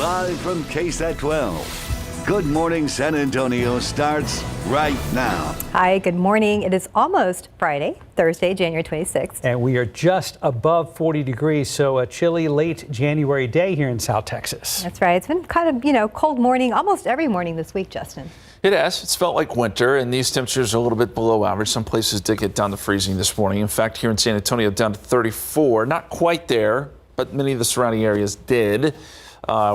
Live from KSAT 12. Good Morning San Antonio starts right now. Hi, good morning. It is almost Friday, Thursday, January 26th. And we are just above 40 degrees, so a chilly late January day here in South Texas. That's right. It's been kind of, cold morning almost every morning this week, Justin. It has. It's felt like winter, and these temperatures are a little bit below average. Some places did get down to freezing this morning. In fact, here in San Antonio, down to 34. Not quite there, but many of the surrounding areas did.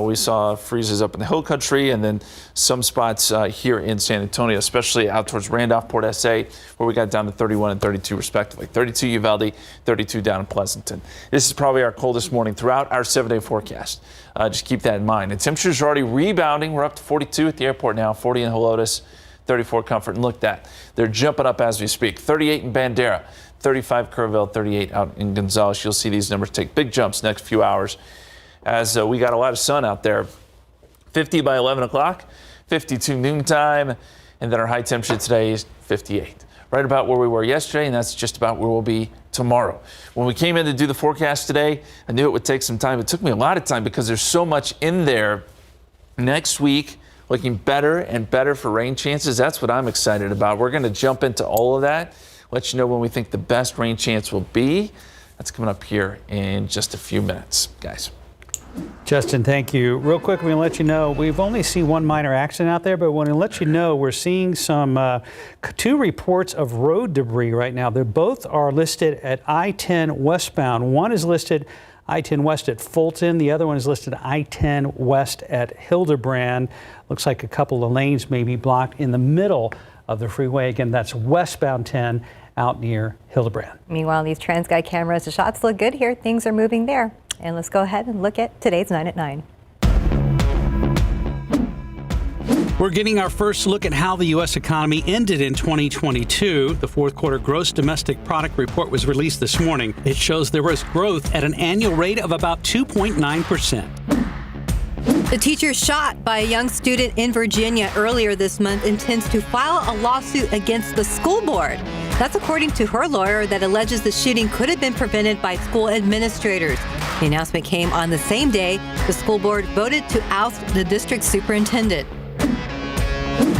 We saw freezes up in the hill country and then some spots here in San Antonio, especially out towards Randolph, Port SA, where we got down to 31 and 32 respectively. 32 Uvalde, 32 down in Pleasanton. This is probably our coldest morning throughout our 7-day forecast. Just keep that in mind. And temperatures are already rebounding. We're up to 42 at the airport now, 40 in Helotes, 34 Comfort. And look at that. They're jumping up as we speak. 38 in Bandera, 35 Kerrville, 38 out in Gonzales. You'll see these numbers take big jumps next few hours, as we got a lot of sun out there. 50 by 11 o'clock, 52 noontime, and then our high temperature today is 58. Right about where we were yesterday, and that's just about where we'll be tomorrow. When we came in to do the forecast today, I knew it would take some time. It took me a lot of time because there's so much in there. Next week, looking better and better for rain chances. That's what I'm excited about. We're going to jump into all of that, let you know when we think the best rain chance will be. That's coming up here in just a few minutes, guys. Justin, thank you. Real quick, we're going to let you know we've only seen one minor accident out there, but we're going to let you know we're seeing some two reports of road debris right now. They both are listed at I-10 westbound. One is listed I-10 west at Fulton. The other one is listed I-10 west at Hildebrand. Looks like a couple of lanes may be blocked in the middle of the freeway. Again, that's westbound 10 out near Hildebrand. Meanwhile, these TransGuide cameras, the shots look good here. Things are moving there. And let's go ahead and look at today's 9 at 9. We're getting our first look at how the U.S. economy ended in 2022. The fourth quarter gross domestic product report was released this morning. It shows there was growth at an annual rate of about 2.9%. The teacher shot by a young student in Virginia earlier this month intends to file a lawsuit against the school board. That's according to her lawyer that alleges the shooting could have been prevented by school administrators. The announcement came on the same day the school board voted to oust the district superintendent.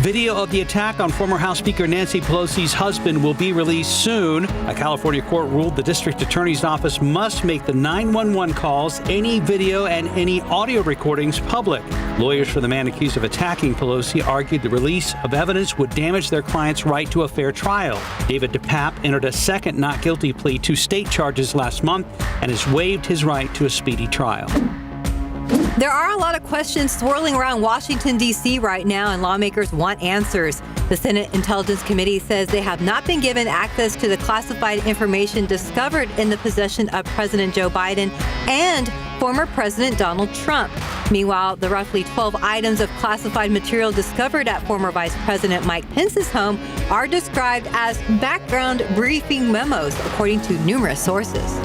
Video of the attack on former House Speaker Nancy Pelosi's husband will be released soon. A California court ruled the district attorney's office must make the 911 calls, any video and any audio recordings public. Lawyers for the man accused of attacking Pelosi argued the release of evidence would damage their client's right to a fair trial. David DePape entered a second not guilty plea to state charges last month and has waived his right to a speedy trial. There are a lot of questions swirling around Washington, D.C. right now, and lawmakers want answers. The Senate Intelligence Committee says they have not been given access to the classified information discovered in the possession of President Joe Biden and former President Donald Trump. Meanwhile, the roughly 12 items of classified material discovered at former Vice President Mike Pence's home are described as background briefing memos, according to numerous sources.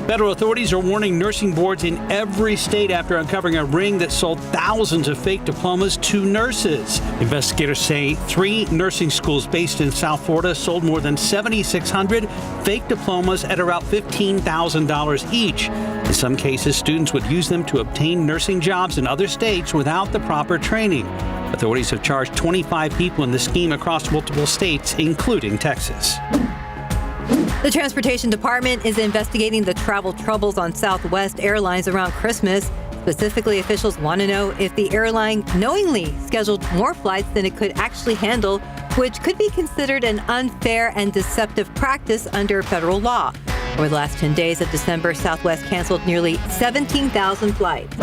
Federal authorities are warning nursing boards in every state after uncovering a ring that sold thousands of fake diplomas to nurses. Investigators say 3 nursing schools based in South Florida sold more than 7,600 fake diplomas at around $15,000 each. In some cases, students would use them to obtain nursing jobs in other states without the proper training. Authorities have charged 25 people in the scheme across multiple states, including Texas. The Transportation Department is investigating the travel troubles on Southwest Airlines around Christmas. Specifically, officials want to know if the airline knowingly scheduled more flights than it could actually handle, which could be considered an unfair and deceptive practice under federal law. Over the last 10 days of December, Southwest canceled nearly 17,000 flights.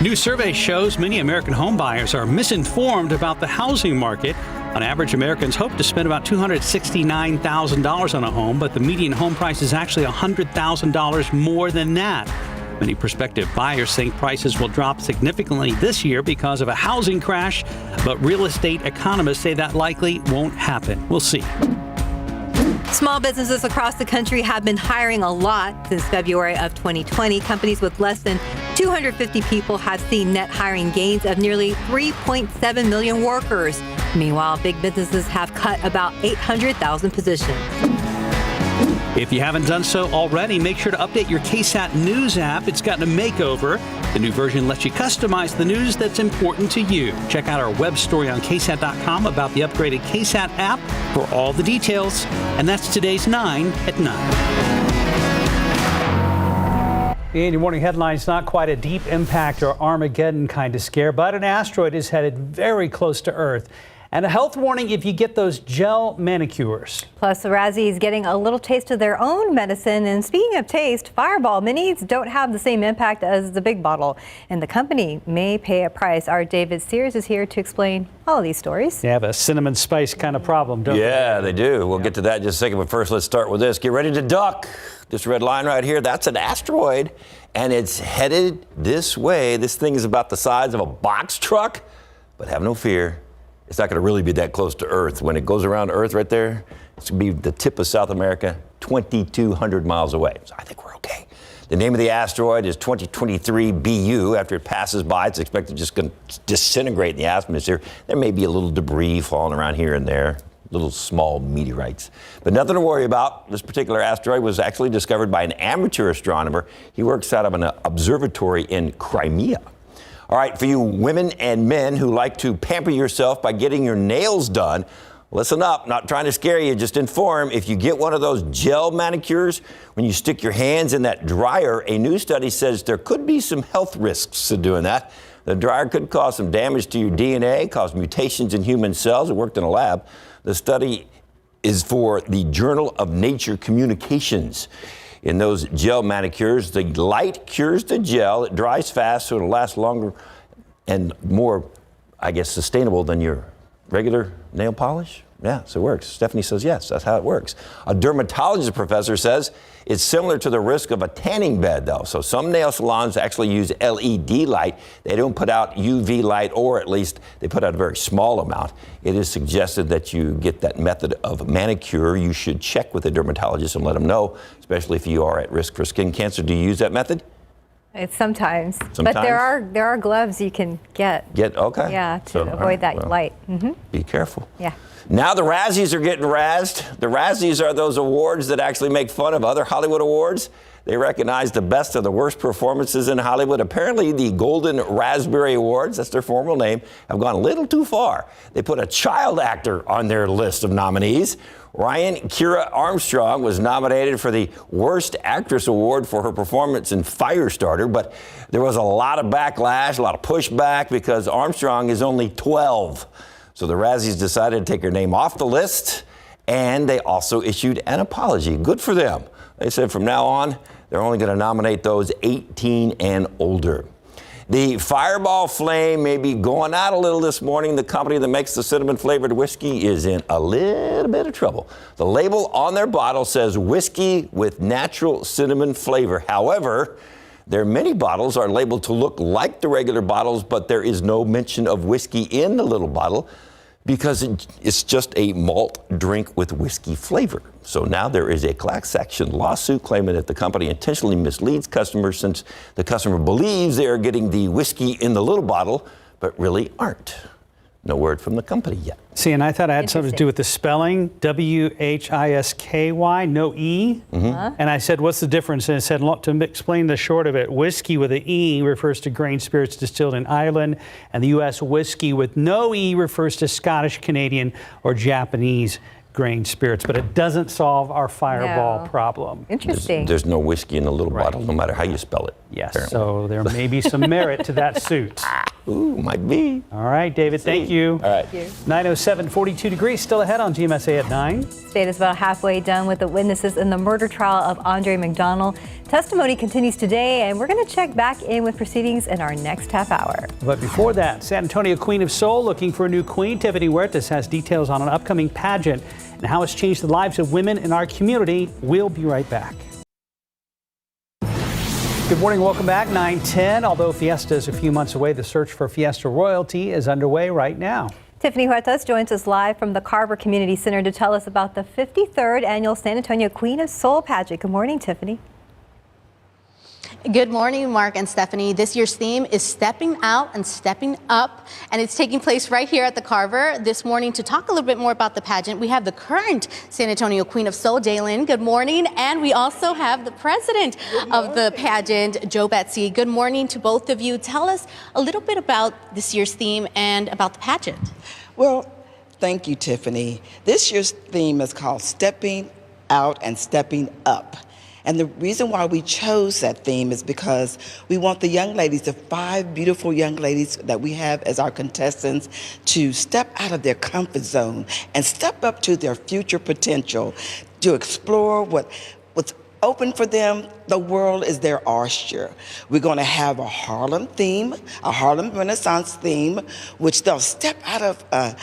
New survey shows many American homebuyers are misinformed about the housing market. On average, Americans hope to spend about $269,000 on a home, but the median home price is actually $100,000 more than that. Many prospective buyers think prices will drop significantly this year because of a housing crash, but real estate economists say that likely won't happen. We'll see. Small businesses across the country have been hiring a lot since February of 2020. Companies with less than 250 people have seen net hiring gains of nearly 3.7 million workers. Meanwhile, big businesses have cut about 800,000 positions. If you haven't done so already, make sure to update your KSAT News app. It's gotten a makeover. The new version lets you customize the news that's important to you. Check out our web story on KSAT.com about the upgraded KSAT app for all the details. And that's today's 9 at 9. In your morning headlines, not quite a deep impact or Armageddon kind of scare, but an asteroid is headed very close to Earth. And a health warning if you get those gel manicures. Plus, the Razzies getting a little taste of their own medicine. And speaking of taste, Fireball minis don't have the same impact as the big bottle, and the company may pay a price. Our David Sears is here to explain all of these stories. They have a cinnamon spice kind of problem, don't they? Yeah, they do. We'll get to that in just a second, but first let's start with this. Get ready to duck. This red line right here, that's an asteroid, and it's headed this way. This thing is about the size of a box truck, but have no fear. It's not going to really be that close to Earth. When it goes around Earth right there, it's going to be the tip of South America, 2,200 miles away. So I think we're okay. The name of the asteroid is 2023 BU. After it passes by, it's expected just going to disintegrate in the atmosphere. There may be a little debris falling around here and there, little small meteorites. But nothing to worry about. This particular asteroid was actually discovered by an amateur astronomer. He works out of an observatory in Crimea. All right, for you women and men who like to pamper yourself by getting your nails done, listen up, not trying to scare you, just inform. If you get one of those gel manicures, when you stick your hands in that dryer, a new study says there could be some health risks to doing that. The dryer could cause some damage to your DNA, cause mutations in human cells. It worked in a lab. The study is for the Journal of Nature Communications. In those gel manicures, the light cures the gel. It dries fast, so it'll last longer and more, I guess, sustainable than your regular nail polish. Yeah, so it works. Stephanie says yes, that's how it works. A dermatologist professor says it's similar to the risk of a tanning bed, though. So some nail salons actually use LED light. They don't put out UV light, or at least they put out a very small amount. It is suggested that you get that method of manicure. You should check with a dermatologist and let them know, especially if you are at risk for skin cancer. Do you use that method? It's sometimes. But there are gloves you can get. Okay. Yeah, to avoid that light. Be careful. Yeah. Now the Razzies are getting razzed. The Razzies are those awards that actually make fun of other Hollywood awards. They recognize the best of the worst performances in Hollywood. Apparently the Golden Raspberry Awards, that's their formal name, have gone a little too far. They put a child actor on their list of nominees. Ryan Kira Armstrong was nominated for the Worst Actress Award for her performance in Firestarter, but there was a lot of backlash, a lot of pushback because Armstrong is only 12. So the Razzies decided to take her name off the list, and they also issued an apology. Good for them. They said from now on, they're only going to nominate those 18 and older. The Fireball flame may be going out a little this morning. The company that makes the cinnamon-flavored whiskey is in a little bit of trouble. The label on their bottle says whiskey with natural cinnamon flavor. However, their mini bottles are labeled to look like the regular bottles, but there is no mention of whiskey in the little bottle because it's just a malt drink with whiskey flavor. So now there is a class action lawsuit claiming that the company intentionally misleads customers since the customer believes they are getting the whiskey in the little bottle, but really aren't. No word from the company yet. See, and I thought it had something to do with the spelling, W-H-I-S-K-Y, no E. And I said, what's the difference? And it said, to explain the short of it, whiskey with an E refers to grain spirits distilled in Ireland, and the U.S. whiskey with no E refers to Scottish, Canadian, or Japanese grain spirits, but it doesn't solve our Fireball problem. Interesting. There's no whiskey in the little bottle, no matter how you spell it. Yes, apparently. So there may be some merit to that suit. Ooh, might be. All right, David, thank you. All right. 9:07, 42 degrees, still ahead on GMSA at 9. State is about halfway done with the witnesses in the murder trial of Andre McDonald. Testimony continues today, and we're going to check back in with proceedings in our next half hour. But before that, San Antonio Queen of Soul looking for a new queen. Tiffany Huertas has details on an upcoming pageant and how it's changed the lives of women in our community. We'll be right back. Good morning, welcome back. 9:10. Although Fiesta is a few months away, the search for Fiesta royalty is underway right now. Tiffany Huertas joins us live from the Carver Community Center to tell us about the 53rd annual San Antonio Queen of Soul pageant. Good morning, Tiffany. Good morning, Mark and Stephanie. This year's theme is Stepping Out and Stepping Up, and it's taking place right here at the Carver. This morning, to talk a little bit more about the pageant, we have the current San Antonio Queen of Soul, Daylin. Good morning. And we also have the president of the pageant, Joe Betsy. Good morning to both of you. Tell us a little bit about this year's theme and about the pageant. Well, thank you, Tiffany. This year's theme is called Stepping Out and Stepping Up. And the reason why we chose that theme is because we want the young ladies, the 5 beautiful young ladies that we have as our contestants, to step out of their comfort zone and step up to their future potential, to explore what's open for them. The world is their oyster. We're going to have a Harlem theme, a Harlem Renaissance theme, which they'll step out of a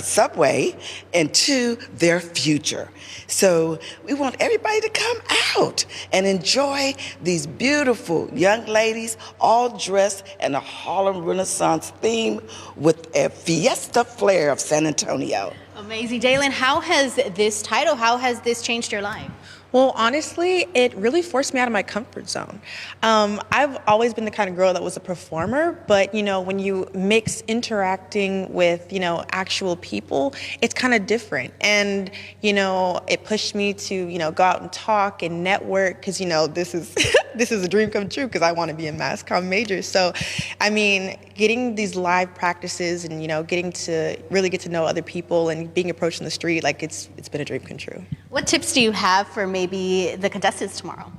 subway into their future. So we want everybody to come out and enjoy these beautiful young ladies all dressed in a Harlem Renaissance theme with a Fiesta flair of San Antonio. Amazing. Daylin, how has this changed your life? Well, honestly, it really forced me out of my comfort zone. I've always been the kind of girl that was a performer, but when you mix interacting with, actual people, it's kind of different. And, it pushed me to, go out and talk and network because, this is this is a dream come true because I want to be a mass comm major. So, getting these live practices and, getting to really get to know other people and being approached in the street, it's been a dream come true. What tips do you have for maybe the contestants tomorrow?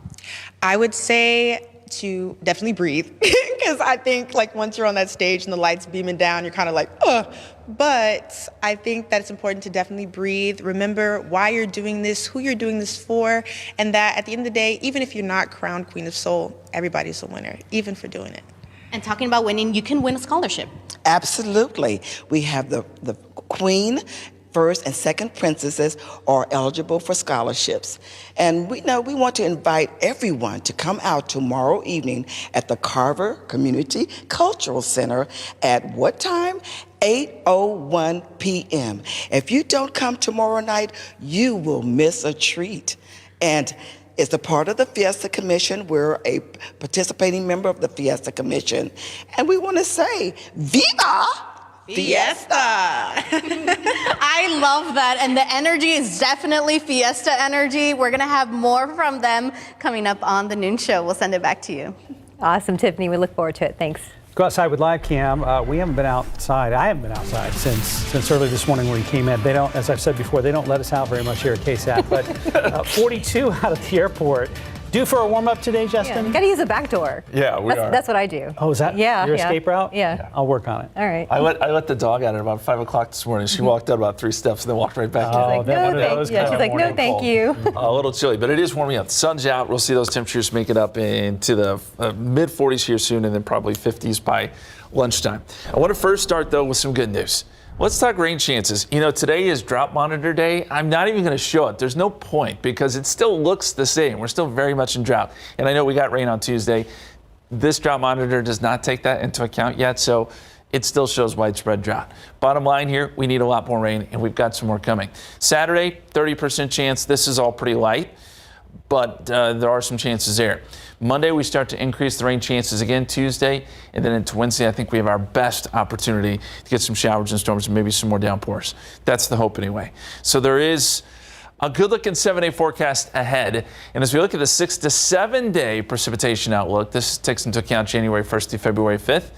I would say to definitely breathe because I think once you're on that stage and the lights beaming down, you're kind of like, ugh. But I think that it's important to definitely breathe. Remember why you're doing this, who you're doing this for, and that at the end of the day, even if you're not crowned Queen of Soul, everybody's a winner, even for doing it. And talking about winning, you can win a scholarship. Absolutely. We have the Queen, first and second princesses are eligible for scholarships. And we want to invite everyone to come out tomorrow evening at the Carver Community Cultural Center at what time? 8:01 p.m. If you don't come tomorrow night, you will miss a treat. And it's a part of the Fiesta Commission. We're a participating member of the Fiesta Commission. And we want to say, Viva Fiesta! I love that, and the energy is definitely Fiesta energy. We're going to have more from them coming up on the noon show. We'll send it back to you. Awesome, Tiffany. We look forward to it. Thanks. Go outside with live cam. We haven't been outside. I haven't been outside since early this morning when we came in. They don't, as I've said before, they don't let us out very much here at KSAT. But 42 out of the airport. Due for a warm-up today, Justin? Yeah, got to use a back door. Yeah, we are. That's what I do. Oh, is that your escape route? Yeah. I'll work on it. All right. I let the dog out at about 5 o'clock this morning. She walked out about 3 steps and then walked right back in. She's like, no, thank you. A little chilly, but it is warming up. The sun's out. We'll see those temperatures make it up into the mid-40s here soon and then probably 50s by lunchtime. I want to first start, though, with some good news. Let's talk rain chances. Today is drought monitor day. I'm not even going to show it. There's no point because it still looks the same. We're still very much in drought. And I know we got rain on Tuesday. This drought monitor does not take that into account yet, so it still shows widespread drought. Bottom line here, we need a lot more rain, and we've got some more coming. Saturday, 30% chance. This is all pretty light, but there are some chances there. Monday, we start to increase the rain chances again Tuesday, and then into Wednesday, I think we have our best opportunity to get some showers and storms and maybe some more downpours. That's the hope anyway. So there is a good-looking 7-day forecast ahead. And as we look at the 6 to 7 day precipitation outlook, this takes into account January 1st to February 5th. It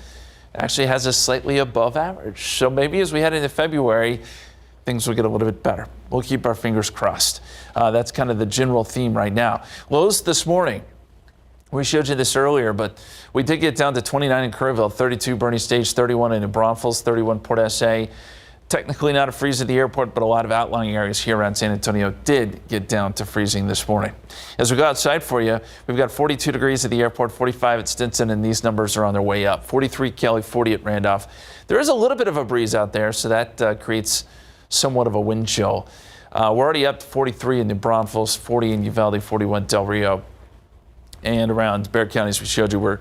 actually has us slightly above average. So maybe as we head into February, things will get a little bit better. We'll keep our fingers crossed. That's kind of the general theme right now. Lows this morning. We showed you this earlier, but we did get down to 29 in Kerrville, 32 Bernie Stage, 31 in New Braunfels, 31 Port SA. Technically not a freeze at the airport, but a lot of outlying areas here around San Antonio did get down to freezing this morning. As we go outside for you, we've got 42 degrees at the airport, 45 at Stinson, and these numbers are on their way up. 43 Kelly, 40 at Randolph. There is a little bit of a breeze out there, so that creates somewhat of a wind chill. We're already up to 43 in New Braunfels, 40 in Uvalde, 41 Del Rio. And around Bexar County, as we showed you, we're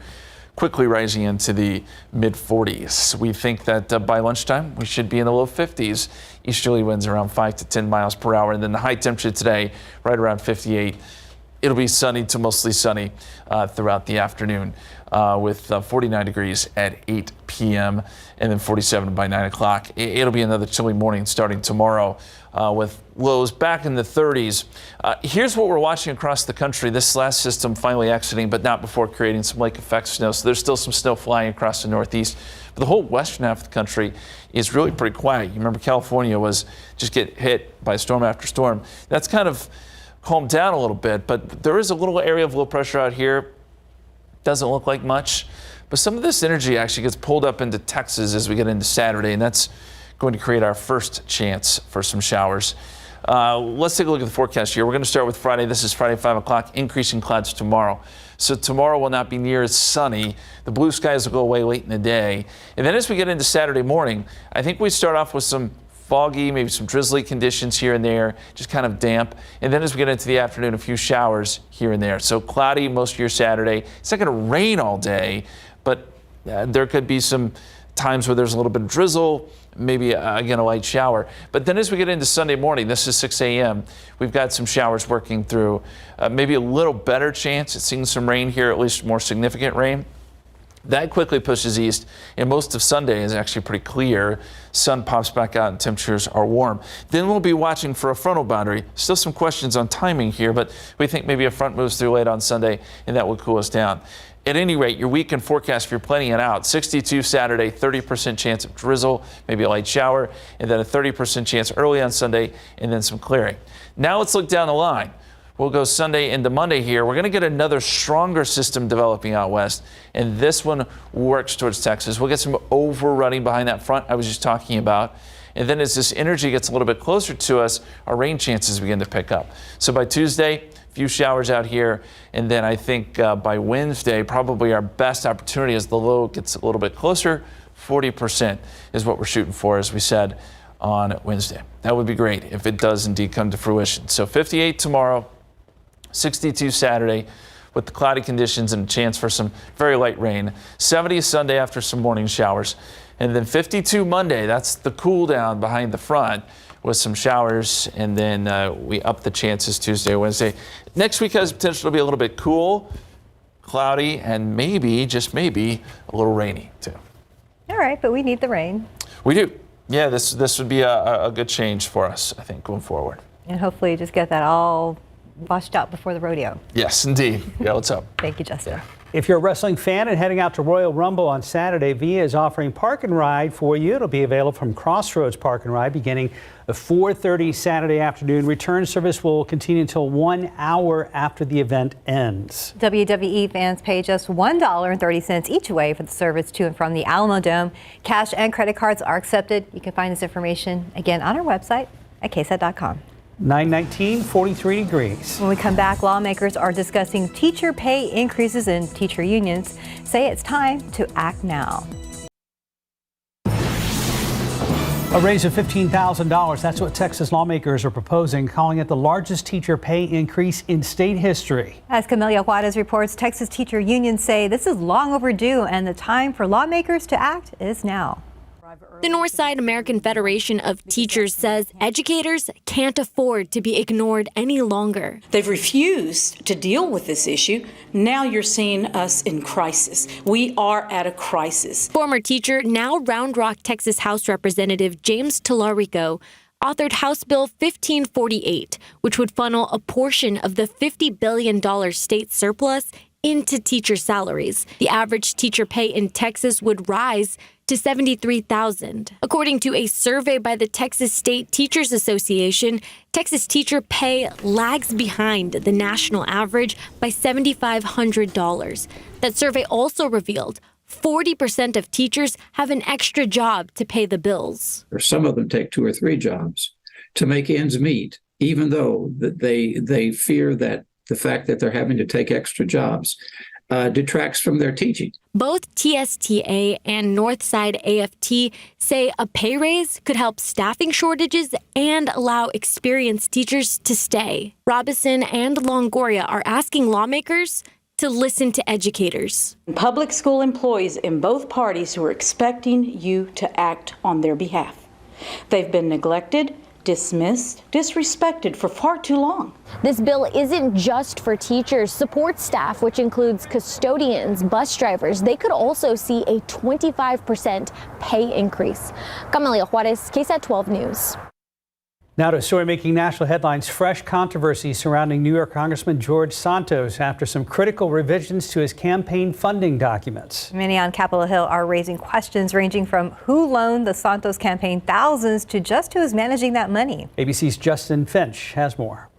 quickly rising into the mid-40s. We think that by lunchtime, we should be in the low 50s. Easterly winds around 5 to 10 miles per hour. And then the high temperature today, right around 58 it'll be sunny to mostly sunny throughout the afternoon with 49 degrees at 8 p.m. and then 47 by 9 o'clock. It'll be another chilly morning starting tomorrow with lows back in the 30s. Here's what we're watching across the country. This last system finally exiting, but not before creating some lake effect snow. So there's still some snow flying across the Northeast. But the whole western half of the country is really pretty quiet. You remember California was just get hit by storm after storm. That's kind of calmed down a little bit, but there is a little area of low pressure out here. Doesn't look like much, but some of this energy actually gets pulled up into Texas as we get into Saturday, and that's going to create our first chance for some showers. Let's take a look at the forecast here. We're going to start with Friday. This is Friday, 5 o'clock, increasing clouds tomorrow. So tomorrow will not be near as sunny. The blue skies will go away late in the day. And then as we get into Saturday morning, I think we start off with some foggy, maybe some drizzly conditions here and there, just kind of damp. And then as we get into the afternoon, a few showers here and there. So cloudy most of your Saturday. It's not going to rain all day, but there could be some times where there's a little bit of drizzle, maybe again a light shower. But then as we get into Sunday morning, this is 6 a.m., we've got some showers working through. Maybe a little better chance at seeing some rain here, at least more significant rain. That quickly pushes east, and most of Sunday is actually pretty clear. Sun pops back out and temperatures are warm. Then we'll be watching for a frontal boundary. Still some questions on timing here, but we think maybe a front moves through late on Sunday, and that will cool us down. At any rate, your weekend forecast, if you're planning it out, 62 Saturday, 30% chance of drizzle, maybe a light shower, and then a 30% chance early on Sunday, and then some clearing. Now let's look down the line. We'll go Sunday into Monday here. We're going to get another stronger system developing out west, and this one works towards Texas. We'll get some overrunning behind that front I was just talking about. And then as this energy gets a little bit closer to us, our rain chances begin to pick up. So by Tuesday, a few showers out here, and then I think by Wednesday, probably our best opportunity as the low gets a little bit closer. 40% is what we're shooting for, as we said on Wednesday. That would be great if it does indeed come to fruition. So 58 tomorrow. 62 Saturday with the cloudy conditions and a chance for some very light rain. 70 Sunday after some morning showers. And then 52 Monday, that's the cool down behind the front with some showers. And then we up the chances Tuesday, Wednesday. Next week has potential to be a little bit cool, cloudy, and maybe, just maybe, a little rainy too. All right, but we need the rain. We do. Yeah, this would be a good change for us, I think, going forward. And hopefully just get that all washed out before the rodeo. Yes, indeed. Yeah, let's hope. Thank you, Justin. If you're a wrestling fan and heading out to Royal Rumble on Saturday, VIA is offering Park and Ride for you. It'll be available from Crossroads Park and Ride beginning at 4:30 Saturday afternoon. Return service will continue until 1 hour after the event ends. WWE fans pay just $1.30 each way for the service to and from the Alamo Dome. Cash and credit cards are accepted. You can find this information again on our website at KSAT.com. 919, 43 degrees. When we come back, lawmakers are discussing teacher pay increases, and teacher unions say it's time to act now. A raise of $15,000. That's what Texas lawmakers are proposing, calling it the largest teacher pay increase in state history. As Camelia Juarez reports, Texas teacher unions say this is long overdue, and the time for lawmakers to act is now. The Northside American Federation of Teachers says educators can't afford to be ignored any longer. They've refused to deal with this issue. Now you're seeing us in crisis. We are at a crisis. Former teacher, now Round Rock, Texas House Representative James Tallarico authored House Bill 1548, which would funnel a portion of the $50 billion state surplus into teacher salaries. The average teacher pay in Texas would rise to $73,000. According to a survey by the Texas State Teachers Association, Texas teacher pay lags behind the national average by $7,500. That survey also revealed 40% of teachers have an extra job to pay the bills. Or some of them take 2 or 3 jobs to make ends meet, even though they fear that the fact that they're having to take extra jobs detracts from their teaching. Both TSTA and Northside AFT say a pay raise could help staffing shortages and allow experienced teachers to stay. Robison and Longoria are asking lawmakers to listen to educators. Public school employees in both parties who are expecting you to act on their behalf. They've been neglected, dismissed, disrespected for far too long. This bill isn't just for teachers. Support staff, which includes custodians, bus drivers, they could also see a 25% pay increase. Camalia Juarez, KSAT 12 News. Now to a story making national headlines. Fresh controversy surrounding New York Congressman George Santos after some critical revisions to his campaign funding documents. Many on Capitol Hill are raising questions ranging from who loaned the Santos campaign thousands to just who is managing that money. ABC's Justin Finch has more.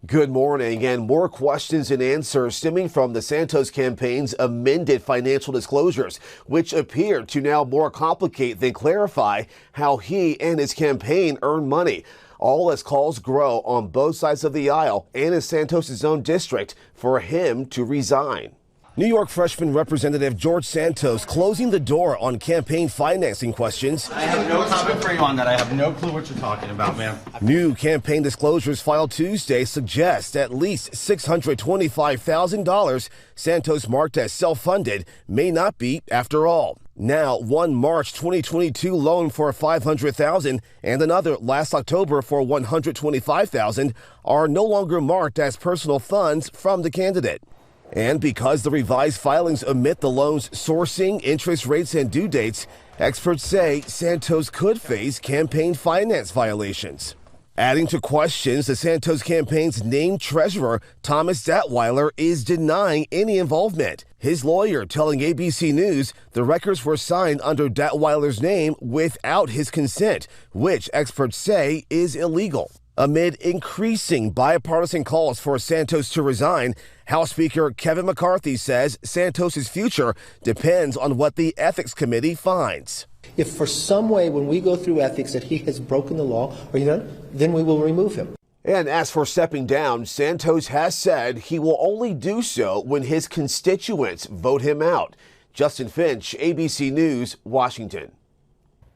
Good morning, and more questions and answers stemming from the Santos campaign's amended financial disclosures, which appear to now more complicate than clarify how he and his campaign earn money. All as calls grow on both sides of the aisle and in Santos' own district for him to resign. New York freshman Representative George Santos closing the door on campaign financing questions. I have no comment for you on that. I have no clue what you're talking about, ma'am. New campaign disclosures filed Tuesday suggest at least $625,000 Santos marked as self-funded may not be after all. Now, one March 2022 loan for $500,000 and another last October for $125,000 are no longer marked as personal funds from the candidate. And because the revised filings omit the loan's sourcing, interest rates, and due dates, experts say Santos could face campaign finance violations. Adding to questions, the Santos campaign's named treasurer, Thomas Datweiler, is denying any involvement. His lawyer telling ABC News the records were signed under Datweiler's name without his consent, which experts say is illegal. Amid increasing bipartisan calls for Santos to resign, House Speaker Kevin McCarthy says Santos' future depends on what the Ethics Committee finds. If for some way when we go through ethics that he has broken the law, then we will remove him. And as for stepping down, Santos has said he will only do so when his constituents vote him out. Justin Finch, ABC News, Washington.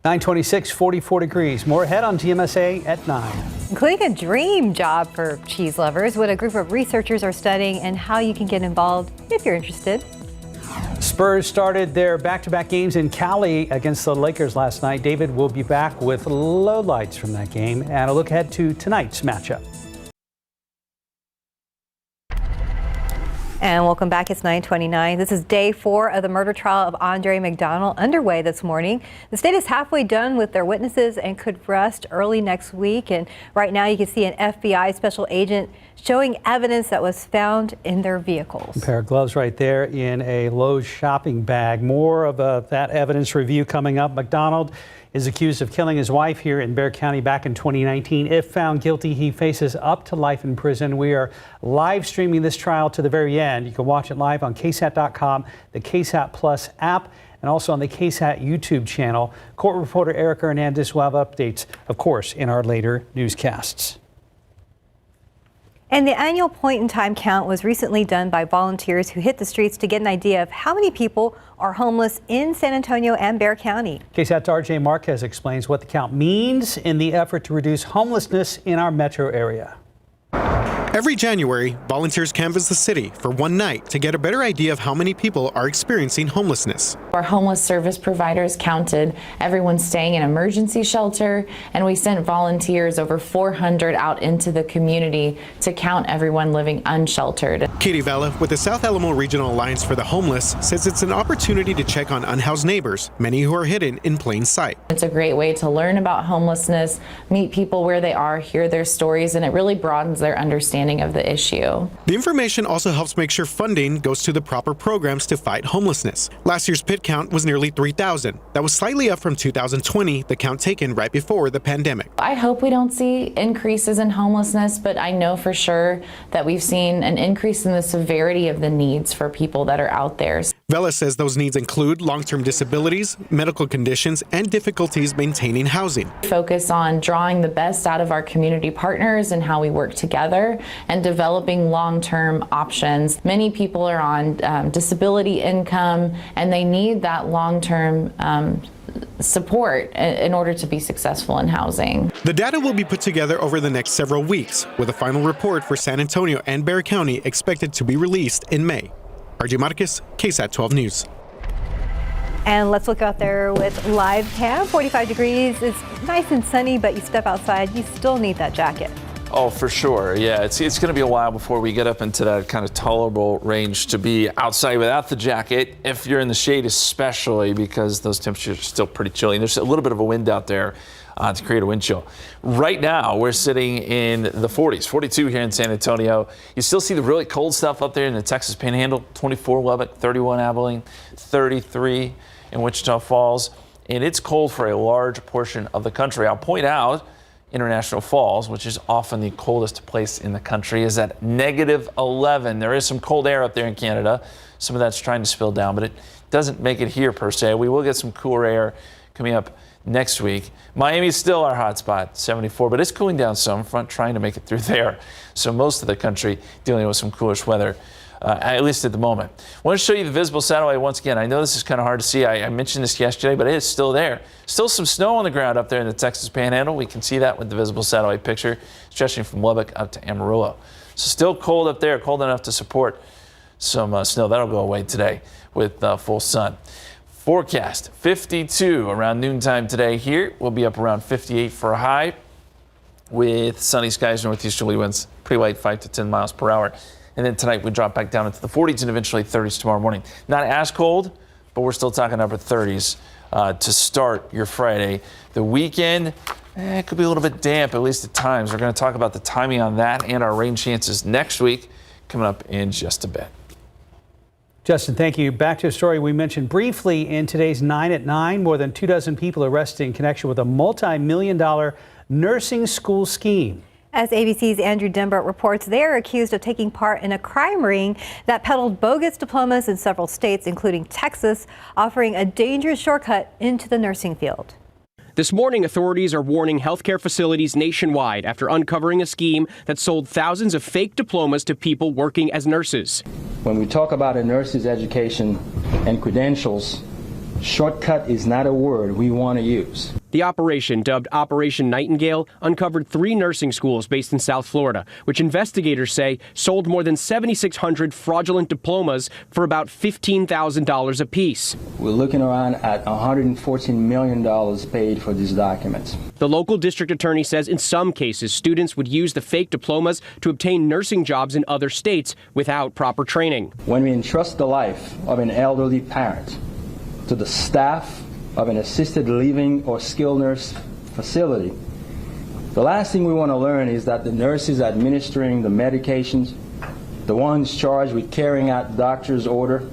926, 44 degrees. More ahead on GMSA at 9. Including a dream job for cheese lovers, what a group of researchers are studying and how you can get involved if you're interested. Spurs started their back-to-back games in Cali against the Lakers last night. David will be back with lowlights from that game and a look ahead to tonight's matchup. And welcome back. It's 9:29. This is day 4 of the murder trial of Andre McDonald underway this morning. The state is halfway done with their witnesses and could rest early next week. And right now you can see an FBI special agent showing evidence that was found in their vehicles. A pair of gloves right there in a Lowe's shopping bag. More of that evidence review coming up. McDonald is accused of killing his wife here in Bexar County back in 2019. If found guilty, he faces up to life in prison. We are live streaming this trial to the very end. You can watch it live on KSAT.com, the KSAT Plus app, and also on the KSAT YouTube channel. Court reporter Erica Hernandez will have updates, of course, in our later newscasts. And the annual point-in-time count was recently done by volunteers who hit the streets to get an idea of how many people are homeless in San Antonio and Bexar County. KSAT's RJ Marquez explains what the count means in the effort to reduce homelessness in our metro area. Every January, volunteers canvass the city for one night to get a better idea of how many people are experiencing homelessness. Our homeless service providers counted everyone staying in emergency shelter, and we sent volunteers over 400 out into the community to count everyone living unsheltered. Katie Vela with the South Alamo Regional Alliance for the Homeless says it's an opportunity to check on unhoused neighbors, many who are hidden in plain sight. It's a great way to learn about homelessness, meet people where they are, hear their stories, and it really broadens their understanding of the issue. The information also helps make sure funding goes to the proper programs to fight homelessness. Last year's pit count was nearly 3,000. That was slightly up from 2020, the count taken right before the pandemic. I hope we don't see increases in homelessness, but I know for sure that we've seen an increase in the severity of the needs for people that are out there. Vela says those needs include long-term disabilities, medical conditions, and difficulties maintaining housing. Focus on drawing the best out of our community partners and how we work together and developing long-term options. Many people are on disability income and they need that long-term support in order to be successful in housing. The data will be put together over the next several weeks, with a final report for San Antonio and Bexar County expected to be released in May. RJ Marquez, KSAT 12 News. And let's look out there with live cam. 45 degrees. It's nice and sunny, but you step outside, you still need that jacket. Oh, for sure. Yeah, it's going to be a while before we get up into that kind of tolerable range to be outside without the jacket. If you're in the shade, especially, because those temperatures are still pretty chilly. And there's a little bit of a wind out there to create a wind chill. Right now, we're sitting in the 40s, 42 here in San Antonio. You still see the really cold stuff up there in the Texas Panhandle, 24 Lubbock, 31 Abilene, 33 in Wichita Falls. And it's cold for a large portion of the country. I'll point out International Falls, which is often the coldest place in the country, is at -11. There is some cold air up there in Canada. Some of that's trying to spill down, but it doesn't make it here per se. We will get some cooler air coming up next week. Miami's still our hot spot, 74, but it's cooling down some. Front trying to make it through there. So most of the country dealing with some coolish weather, at least at the moment. I want to show you the visible satellite once again. I know this is kind of hard to see. I mentioned this yesterday, but it is still there. Still some snow on the ground up there in the Texas Panhandle. We can see that with the visible satellite picture, stretching from Lubbock up to Amarillo. So still cold up there, cold enough to support some snow. That'll go away today with full sun. Forecast 52 around noontime today here. We'll be up around 58 for a high with sunny skies, northeasterly winds, pretty light 5 to 10 miles per hour. And then tonight we drop back down into the 40s and eventually 30s tomorrow morning. Not as cold, but we're still talking upper 30s to start your Friday. The weekend, it could be a little bit damp, at least at times. We're going to talk about the timing on that and our rain chances next week coming up in just a bit. Justin, thank you. Back to a story we mentioned briefly in today's 9 at 9. More than 24 people arrested in connection with a multi-million-dollar nursing school scheme. As ABC's Andrew Dimbert reports, they are accused of taking part in a crime ring that peddled bogus diplomas in several states, including Texas, offering a dangerous shortcut into the nursing field. This morning, authorities are warning healthcare facilities nationwide after uncovering a scheme that sold thousands of fake diplomas to people working as nurses. When we talk about a nurse's education and credentials, shortcut is not a word we want to use. The operation, dubbed Operation Nightingale, uncovered 3 nursing schools based in South Florida, which investigators say sold more than 7,600 fraudulent diplomas for about $15,000 apiece. We're looking around at $114 million paid for these documents. The local district attorney says in some cases, students would use the fake diplomas to obtain nursing jobs in other states without proper training. When we entrust the life of an elderly parent to the staff of an assisted living or skilled nurse facility, the last thing we want to learn is that the nurses administering the medications, the ones charged with carrying out doctor's order,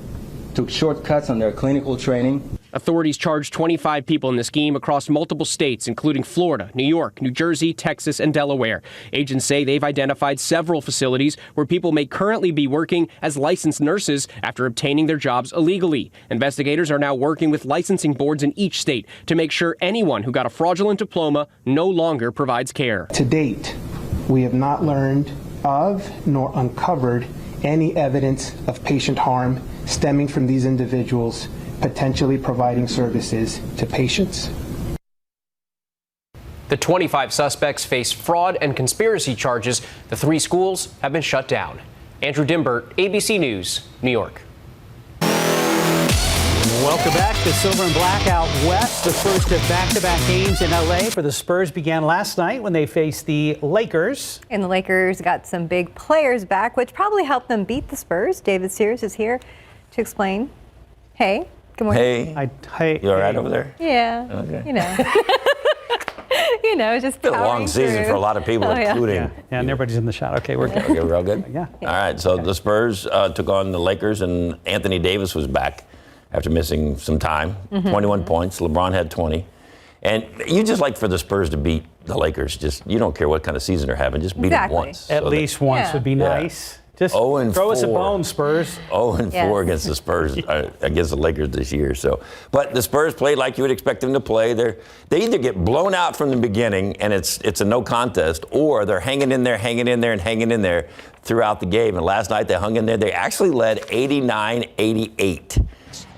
took shortcuts on their clinical training. Authorities charged 25 people in the scheme across multiple states, including Florida, New York, New Jersey, Texas, and Delaware. Agents say they've identified several facilities where people may currently be working as licensed nurses after obtaining their jobs illegally. Investigators are now working with licensing boards in each state to make sure anyone who got a fraudulent diploma no longer provides care. To date, we have not learned of nor uncovered any evidence of patient harm stemming from these individuals potentially providing services to patients. The 25 suspects face fraud and conspiracy charges. The 3 schools have been shut down. Andrew Dimbert, ABC News, New York. Welcome back to Silver and Black out west. The first of back-to-back games in LA for the Spurs began last night when they faced the Lakers. And the Lakers got some big players back, which probably helped them beat the Spurs. David Sears is here to explain. Hey. Good morning. Hey. You all right over there? Yeah. Okay. You know. You know, just it's been a long season for a lot of people, including. Yeah, and everybody's in the shot. Okay, we're good. Okay, we're all good? Yeah. All right, so the Spurs took on the Lakers, and Anthony Davis was back after missing some time. 21 points. LeBron had 20. And you just like for the Spurs to beat the Lakers. Just you don't care what kind of season they're having. Just beat them once. At least once would be nice. Just throw us a bone, Spurs. 0-4 against the Spurs, against the Lakers this year. So, but the Spurs played like you would expect them to play. They either get blown out from the beginning and it's a no contest, or they're hanging in there throughout the game. And last night they hung in there. They actually led 89-88,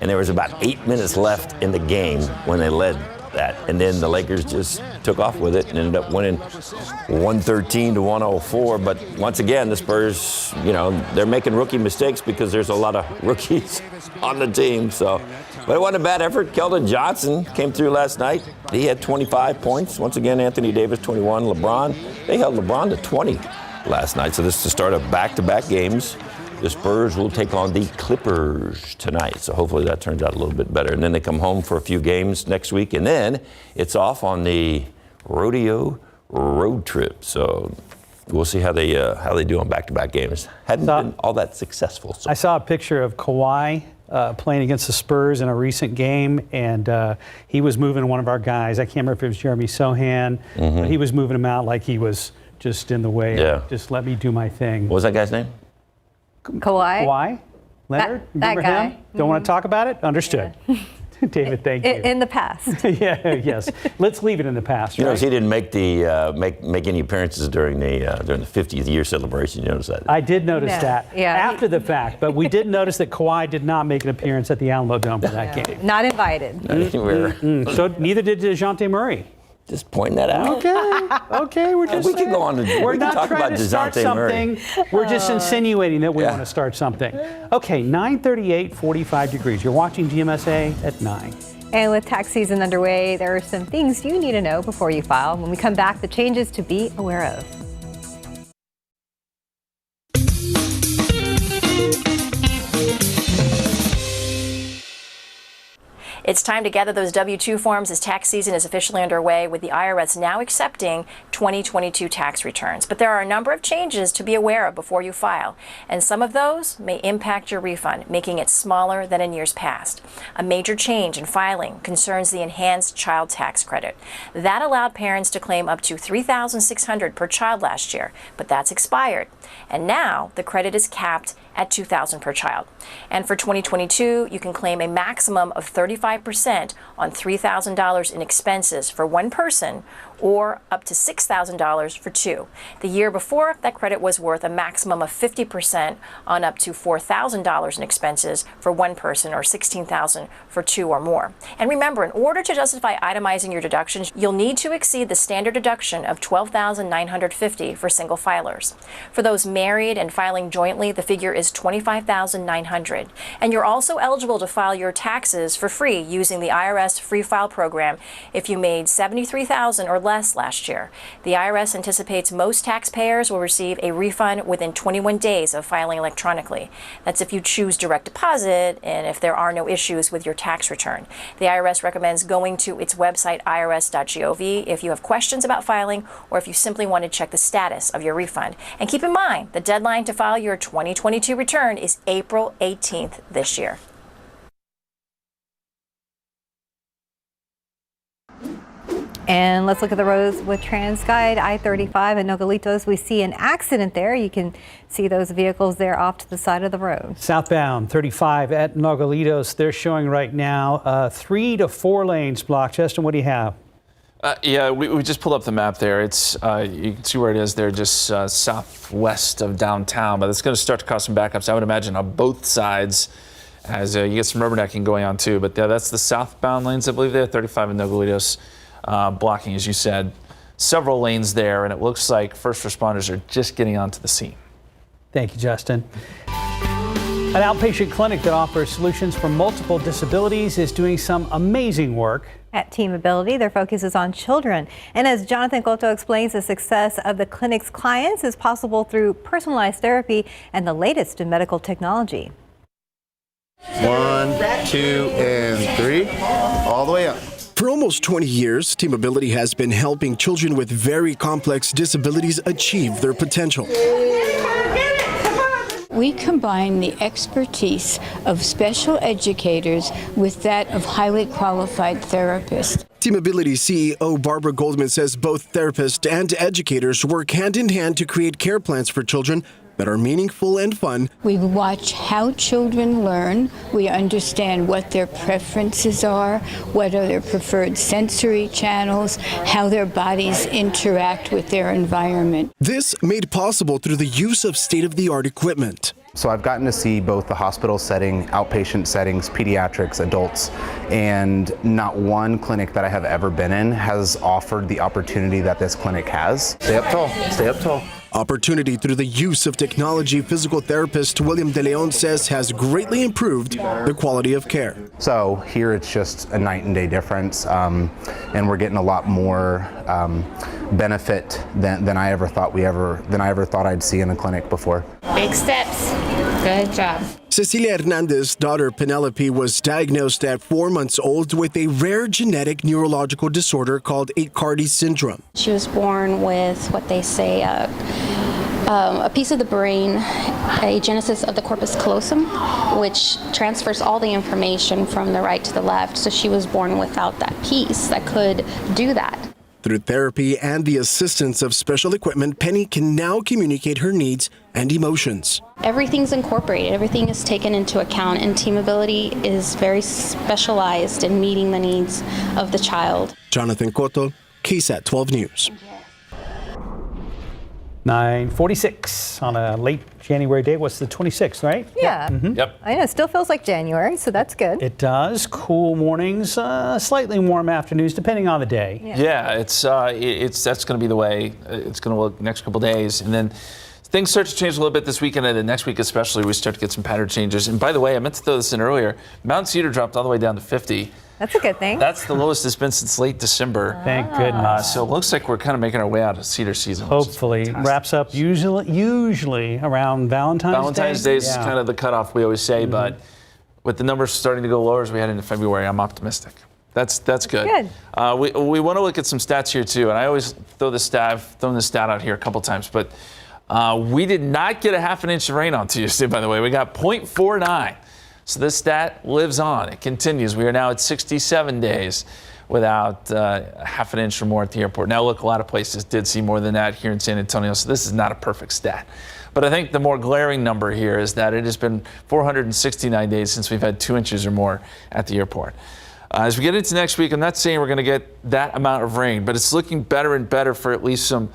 and there was about 8 minutes left in the game when they led that. And then the Lakers just took off with it and ended up winning 113 to 104. But once again, the Spurs, they're making rookie mistakes because there's a lot of rookies on the team. So, but it wasn't a bad effort. Keldon Johnson came through last night. He had 25 points. Once again, Anthony Davis 21. They held LeBron to 20 last night. So this is the start of back-to-back games. The Spurs will take on the Clippers tonight. So hopefully that turns out a little bit better. And then they come home for a few games next week. And then it's off on the rodeo road trip. So we'll see how they do on back-to-back games. Hadn't been all that successful. So. I saw a picture of Kawhi playing against the Spurs in a recent game, and he was moving one of our guys. I can't remember if it was Jeremy Sohan, but he was moving him out like he was just in the way. Yeah. Just let me do my thing. What was that guy's name? Kawhi? Leonard? That Remember guy. him? Don't want to talk about it? Understood. Yeah. David, thank you. In the past. Yes. Let's leave it in the past. You right? notice he didn't make the make any appearances during the 50th year celebration. You notice that? I did notice that after the he fact, but we did notice that Kawhi did not make an appearance at the Alamo Dome for that game. Not invited. So neither did DeJounte Murray. Just pointing that out. Okay, we can go on. We're not talk trying about to start DeJounte something. Murray. We're just insinuating that we want to start something. Okay, 9:38, 45 degrees. You're watching GMSA at 9. And with tax season underway, there are some things you need to know before you file. When we come back, the changes to be aware of. It's time to gather those W-2 forms as tax season is officially underway, with the IRS now accepting 2022 tax returns. But there are a number of changes to be aware of before you file, and some of those may impact your refund, making it smaller than in years past. A major change in filing concerns the enhanced child tax credit. That allowed parents to claim up to $3,600 per child last year, but that's expired. And now the credit is capped at $2,000 per child. And for 2022, you can claim a maximum of 35% on $3,000 in expenses for one person, or up to $6,000 for two. The year before, that credit was worth a maximum of 50% on up to $4,000 in expenses for one person, or $16,000 for two or more. And remember, in order to justify itemizing your deductions, you'll need to exceed the standard deduction of $12,950 for single filers. For those married and filing jointly, the figure is $25,900. And you're also eligible to file your taxes for free using the IRS Free File program if you made $73,000 or less last year. The IRS anticipates most taxpayers will receive a refund within 21 days of filing electronically. That's if you choose direct deposit and if there are no issues with your tax return. The IRS recommends going to its website, irs.gov, if you have questions about filing or if you simply want to check the status of your refund. And keep in mind, the deadline to file your 2022 return is April 18th this year. And let's look at the roads with TransGuide. I-35 in Nogalitos, we see an accident there. You can see those vehicles there off to the side of the road. Southbound 35 at Nogalitos, they're showing right now 3 to 4 lanes blocked. Justin, what do you have? We just pulled up the map there. It's you can see where it is there, just southwest of downtown, but it's going to start to cause some backups, I would imagine, on both sides as you get some rubbernecking going on too. But that's the southbound lanes, I believe, there, 35 in Nogalitos. Blocking, as you said, several lanes there, and it looks like first responders are just getting onto the scene. Thank you, Justin. An outpatient clinic that offers solutions for multiple disabilities is doing some amazing work. At Team Ability, their focus is on children. And as Jonathan Cotto explains, the success of the clinic's clients is possible through personalized therapy and the latest in medical technology. 1, 2, and 3, all the way up. For almost 20 years, Team Ability has been helping children with very complex disabilities achieve their potential. We combine the expertise of special educators with that of highly qualified therapists. Team Ability CEO Barbara Goldman says both therapists and educators work hand in hand to create care plans for children that are meaningful and fun. We watch how children learn. We understand what their preferences are, what are their preferred sensory channels, how their bodies interact with their environment. This made possible through the use of state-of-the-art equipment. So I've gotten to see both the hospital setting, outpatient settings, pediatrics, adults, and not one clinic that I have ever been in has offered the opportunity that this clinic has. Stay up tall. Stay up tall. Opportunity through the use of technology, physical therapist William De Leon says has greatly improved the quality of care. So here it's just a night and day difference, and we're getting a lot more benefit than I ever thought I'd see in a clinic before. Big steps. Good job. Cecilia Hernandez's daughter Penelope was diagnosed at 4 months old with a rare genetic neurological disorder called Aicardi syndrome. She was born with what they say a piece of the brain, a genesis of the corpus callosum, which transfers all the information from the right to the left. So she was born without that piece that could do that. Through therapy and the assistance of special equipment, Penny can now communicate her needs and emotions. Everything's incorporated, everything is taken into account, and Team Ability is very specialized in meeting the needs of the child. Jonathan Cotto, KSAT 12 News. 9:46 on a late January day. What's the 26th, right? Yeah. Yep. I know, it still feels like January, so that's good. It does. Cool mornings, slightly warm afternoons, depending on the day. Yeah, that's going to be the way it's going to look next couple days, and then things start to change a little bit this weekend, and then next week especially, we start to get some pattern changes. And by the way, I meant to throw this in earlier. Mount Cedar dropped all the way down to 50. That's a good thing. That's the lowest it's been since late December. Thank goodness. So it looks like we're kind of making our way out of Cedar season. Hopefully. Wraps up usually around Valentine's Day. Valentine's Day is kind of the cutoff, we always say, but with the numbers starting to go lower as we head into February, I'm optimistic. That's good. We want to look at some stats here too, and I always throw this stat. I've thrown this stat out here a couple times, but we did not get a half an inch of rain on Tuesday, by the way. We got 0.49. So this stat lives on. It continues. We are now at 67 days without half an inch or more at the airport. Now, look, a lot of places did see more than that here in San Antonio, so this is not a perfect stat. But I think the more glaring number here is that it has been 469 days since we've had 2 inches or more at the airport. As we get into next week, I'm not saying we're going to get that amount of rain, but it's looking better and better for at least some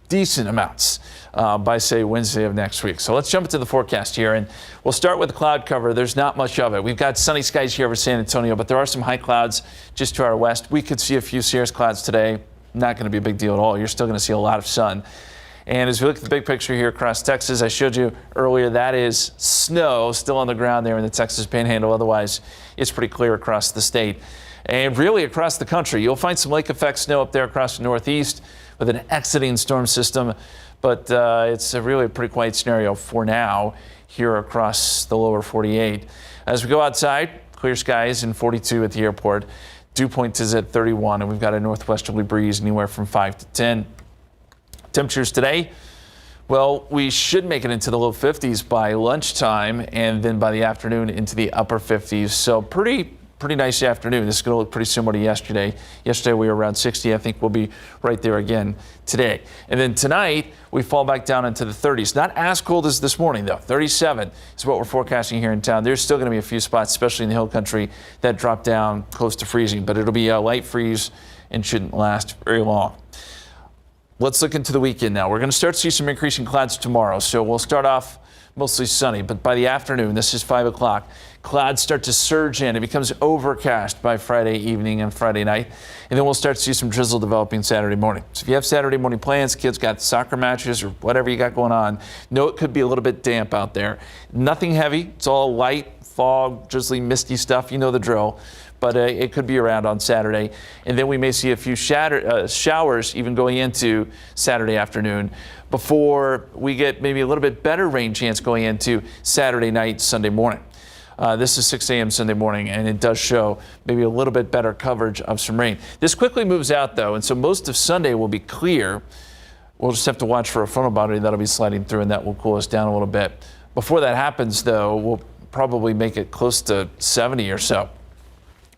decent amounts by, say, Wednesday of next week. So let's jump into the forecast here, and we'll start with the cloud cover. There's not much of it. We've got sunny skies here over San Antonio, but there are some high clouds just to our west. We could see a few cirrus clouds today. Not going to be a big deal at all. You're still going to see a lot of sun. And as we look at the big picture here across Texas, I showed you earlier, that is snow still on the ground there in the Texas Panhandle. Otherwise, it's pretty clear across the state. And really across the country, you'll find some lake effect snow up there across the northeast with an exiting storm system. But it's really a pretty quiet scenario for now here across the lower 48. As we go outside, clear skies and 42 at the airport. Dew point is at 31, and we've got a northwesterly breeze anywhere from 5 to 10. Temperatures today, well, we should make it into the low 50s by lunchtime, and then by the afternoon into the upper 50s. So pretty nice afternoon. This is going to look pretty similar to yesterday. Yesterday we were around 60. I think we'll be right there again today. And then tonight we fall back down into the 30s. Not as cold as this morning though. 37 is what we're forecasting here in town. There's still going to be a few spots, especially in the hill country, that drop down close to freezing, but it'll be a light freeze and shouldn't last very long. Let's look into the weekend now. We're going to start to see some increasing clouds tomorrow. So we'll start off mostly sunny, but by the afternoon, this is 5 o'clock, clouds start to surge in. It becomes overcast by Friday evening and Friday night, and then we'll start to see some drizzle developing Saturday morning. So if you have Saturday morning plans, kids got soccer matches or whatever you got going on, know it could be a little bit damp out there. Nothing heavy. It's all light, fog, drizzly, misty stuff. You know the drill. But it could be around on Saturday. And then we may see a few showers even going into Saturday afternoon before we get maybe a little bit better rain chance going into Saturday night, Sunday morning. This is 6 a.m. Sunday morning, and it does show maybe a little bit better coverage of some rain. This quickly moves out, though, and so most of Sunday will be clear. We'll just have to watch for a frontal boundary that'll be sliding through, and that will cool us down a little bit. Before that happens, though, we'll probably make it close to 70 or so.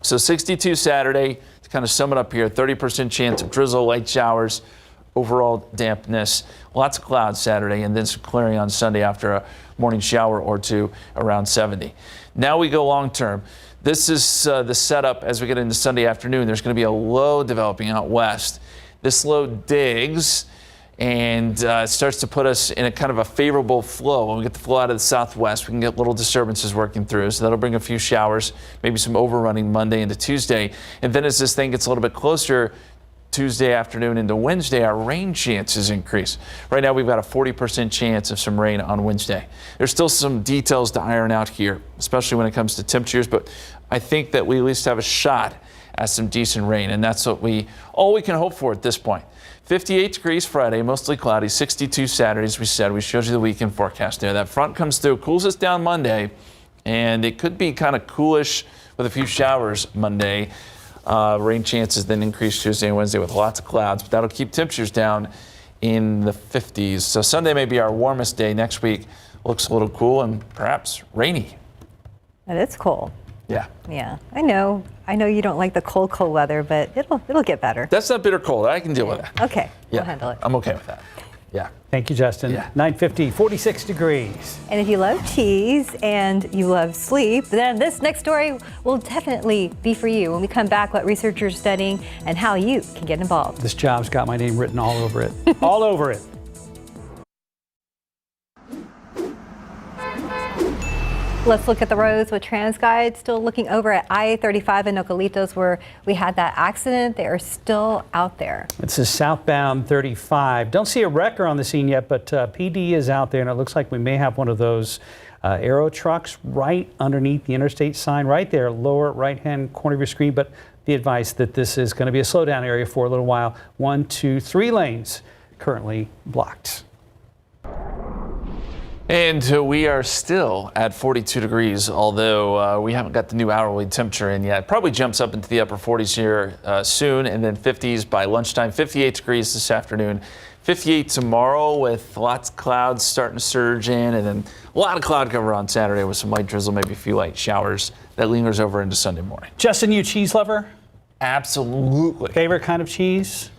So 62 Saturday, to kind of sum it up here, 30% chance of drizzle, light showers, overall dampness, lots of clouds Saturday, and then some clearing on Sunday after a morning shower or two around 70. Now we go long term. This is the setup as we get into Sunday afternoon. There's going to be a low developing out west. This low digs and it starts to put us in a kind of a favorable flow. When we get the flow out of the southwest, we can get little disturbances working through. So that'll bring a few showers, maybe some overrunning Monday into Tuesday. And then as this thing gets a little bit closer, Tuesday afternoon into Wednesday, our rain chances increase. Right now, we've got a 40% chance of some rain on Wednesday. There's still some details to iron out here, especially when it comes to temperatures, but I think that we at least have a shot at some decent rain, and that's all we can hope for at this point. 58 degrees Friday, mostly cloudy, 62 Saturday, as we said. We showed you the weekend forecast there. That front comes through, cools us down Monday, and it could be kind of coolish with a few showers Monday. Rain chances then increase Tuesday and Wednesday with lots of clouds, but that'll keep temperatures down in the 50s. So Sunday may be our warmest day. Next week looks a little cool and perhaps rainy. That is cool. Yeah. Yeah, I know you don't like the cold weather, but it'll get better. That's not bitter cold. I can deal with that. Okay, Yeah, we'll handle it. I'm okay with that. Yeah. Thank you, Justin. Yeah. 9:50, 46 degrees. And if you love cheese and you love sleep, then this next story will definitely be for you. When we come back, what researchers are studying and how you can get involved. This job's got my name written all over it. All over it. Let's look at the roads with TransGuide. Still looking over at I-35 in Nogalitos where we had that accident. They are still out there. This is southbound 35. Don't see a wrecker on the scene yet, but PD is out there, and it looks like we may have one of those aero trucks right underneath the interstate sign right there, lower right-hand corner of your screen. But the advice that this is going to be a slowdown area for a little while. 1, 2, 3 lanes currently blocked. And we are still at 42 degrees, although we haven't got the new hourly temperature in yet. Probably jumps up into the upper 40s here soon, and then 50s by lunchtime. 58 degrees this afternoon. 58 tomorrow with lots of clouds starting to surge in, and then a lot of cloud cover on Saturday with some light drizzle, maybe a few light showers that lingers over into Sunday morning. Justin, you a cheese lover? Absolutely. Favorite kind of cheese?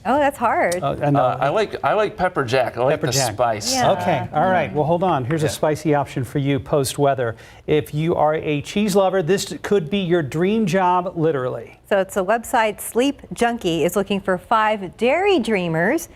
Oh, that's hard. I like pepper jack. I like the spice. Yeah. Okay, all right. Well, hold on. Here's a spicy option for you post-weather. If you are a cheese lover, this could be your dream job, literally. So it's a website, Sleep Junkie is looking for 5 dairy dreamers,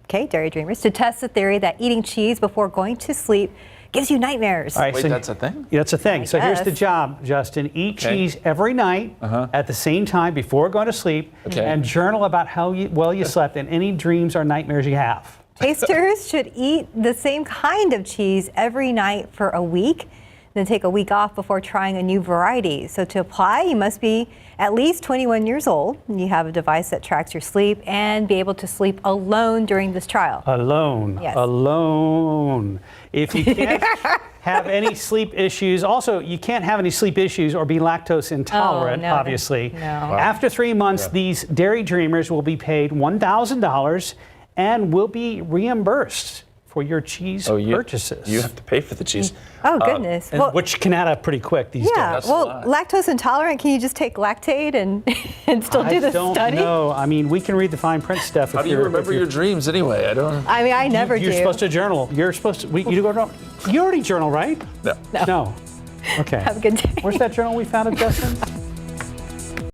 to test the theory that eating cheese before going to sleep gives you nightmares. All right, Wait, that's a thing? Yeah, that's a thing. So here's the guess. job, Justin. Eat cheese every night at the same time before going to sleep, and journal about how well you slept and any dreams or nightmares you have. Tasters should eat the same kind of cheese every night for a week, then take a week off before trying a new variety. So to apply, you must be at least 21 years old. You have a device that tracks your sleep and be able to sleep alone during this trial. Alone. Yes. Alone. If you can't have any sleep issues, also you can't have any sleep issues or be lactose intolerant, obviously. No. After 3 months, these dairy dreamers will be paid $1,000 and will be reimbursed for your cheese purchases. You have to pay for the cheese. Oh, goodness. Which can add up pretty quick these days. Well, lactose intolerant, can you just take Lactaid and still do the study? I don't know. I mean, we can read the fine print stuff. How do you remember your dreams anyway? I don't. I mean, I never do. You're supposed to journal. You're supposed to. You already journal, right? No. No. Okay. Have a good day. Where's that journal we found it, Justin?